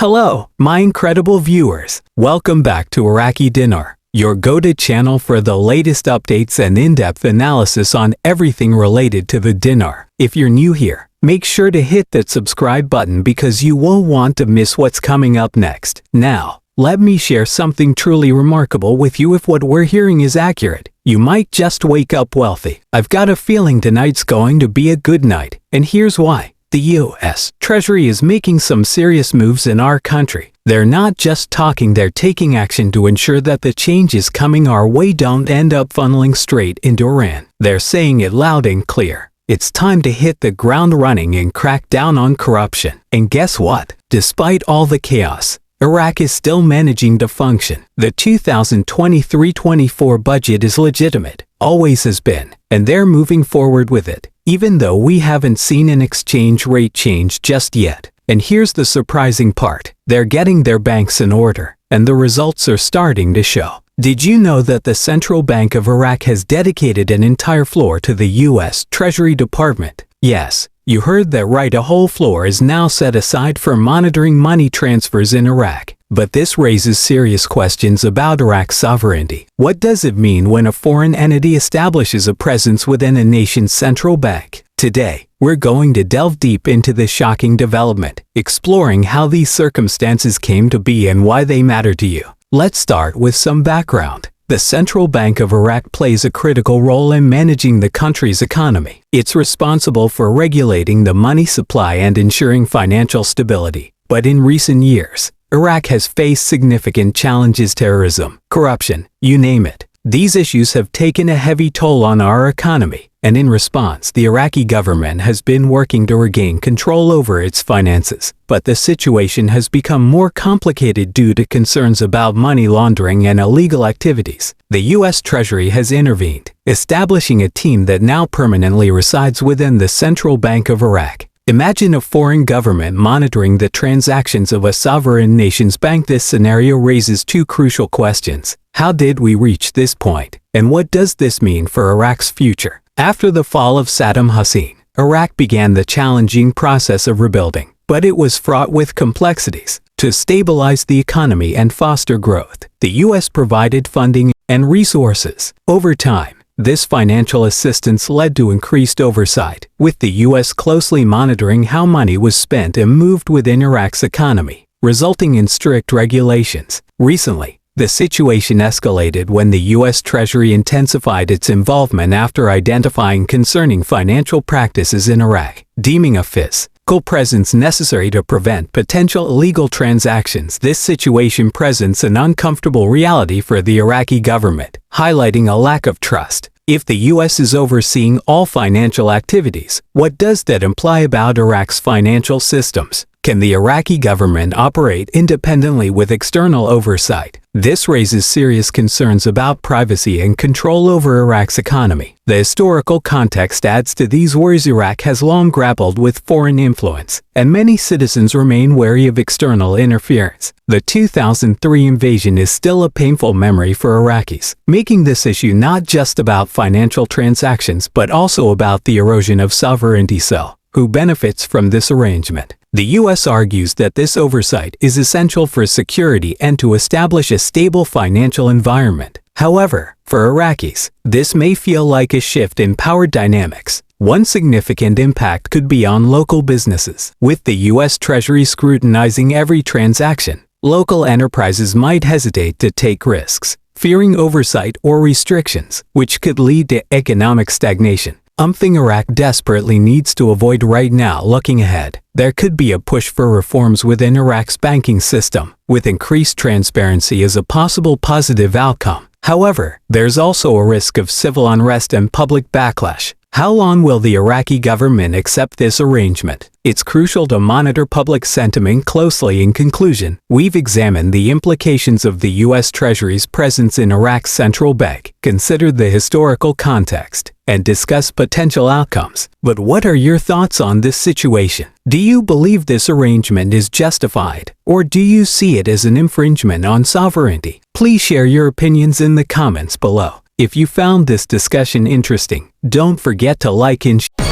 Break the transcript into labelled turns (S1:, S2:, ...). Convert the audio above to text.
S1: Hello, my incredible viewers. Welcome back to Iraqi Dinar, your go-to channel for the latest updates and in-depth analysis on everything related to the dinar. If you're new here, make sure to hit that subscribe button because you won't want to miss what's coming up next. Now, let me share something truly remarkable with you. If what we're hearing is accurate, you might just wake up wealthy. I've got a feeling tonight's going to be a good night, and here's why. The U.S. Treasury is making some serious moves in our country. They're not just talking, they're taking action to ensure that the changes coming our way don't end up funneling straight into Iran. They're saying it loud and clear. It's time to hit the ground running and crack down on corruption. And guess what? Despite all the chaos, Iraq is still managing to function. The 2023-24 budget is legitimate, always has been, and they're moving forward with it, even though we haven't seen an exchange rate change just yet. And here's the surprising part. They're getting their banks in order, and the results are starting to show. Did you know that the Central Bank of Iraq has dedicated an entire floor to the U.S. Treasury Department? Yes, you heard that right, a whole floor is now set aside for monitoring money transfers in Iraq. But this raises serious questions about Iraq's sovereignty. What does it mean when a foreign entity establishes a presence within a nation's central bank? Today, we're going to delve deep into this shocking development, exploring how these circumstances came to be and why they matter to you. Let's start with some background. The Central Bank of Iraq plays a critical role in managing the country's economy. It's responsible for regulating the money supply and ensuring financial stability. But in recent years, Iraq has faced significant challenges: terrorism, corruption, you name it. These issues have taken a heavy toll on our economy, and in response, the Iraqi government has been working to regain control over its finances. But the situation has become more complicated due to concerns about money laundering and illegal activities. The U.S. Treasury has intervened, establishing a team that now permanently resides within the Central Bank of Iraq. Imagine a foreign government monitoring the transactions of a sovereign nation's bank. This scenario raises two crucial questions. How did we reach this point? And what does this mean for Iraq's future? After the fall of Saddam Hussein, Iraq began the challenging process of rebuilding, but it was fraught with complexities. To stabilize the economy and foster growth, the U.S. provided funding and resources. Over time, this financial assistance led to increased oversight, with the U.S. closely monitoring how money was spent and moved within Iraq's economy, resulting in strict regulations. Recently, the situation escalated when the U.S. Treasury intensified its involvement after identifying concerning financial practices in Iraq, deeming a fiscal presence necessary to prevent potential illegal transactions. This situation presents an uncomfortable reality for the Iraqi government, highlighting a lack of trust. If the U.S. is overseeing all financial activities, what does that imply about Iraq's financial systems? Can the Iraqi government operate independently with external oversight? This raises serious concerns about privacy and control over Iraq's economy. The historical context adds to these worries. Iraq has long grappled with foreign influence, and many citizens remain wary of external interference. The 2003 invasion is still a painful memory for Iraqis, making this issue not just about financial transactions but also about the erosion of sovereignty. So, who benefits from this arrangement? The U.S. argues that this oversight is essential for security and to establish a stable financial environment. However, for Iraqis, this may feel like a shift in power dynamics. One significant impact could be on local businesses. With the U.S. Treasury scrutinizing every transaction, local enterprises might hesitate to take risks, fearing oversight or restrictions, which could lead to economic stagnation. Something Iraq desperately needs to avoid right now. Looking ahead, there could be a push for reforms within Iraq's banking system, with increased transparency as a possible positive outcome. However, there's also a risk of civil unrest and public backlash. How long will the Iraqi government accept this arrangement? It's crucial to monitor public sentiment closely. In conclusion, we've examined the implications of the U.S. Treasury's presence in Iraq's central bank, considered the historical context, and discussed potential outcomes. But what are your thoughts on this situation? Do you believe this arrangement is justified, or do you see it as an infringement on sovereignty? Please share your opinions in the comments below. If you found this discussion interesting, don't forget to like and share.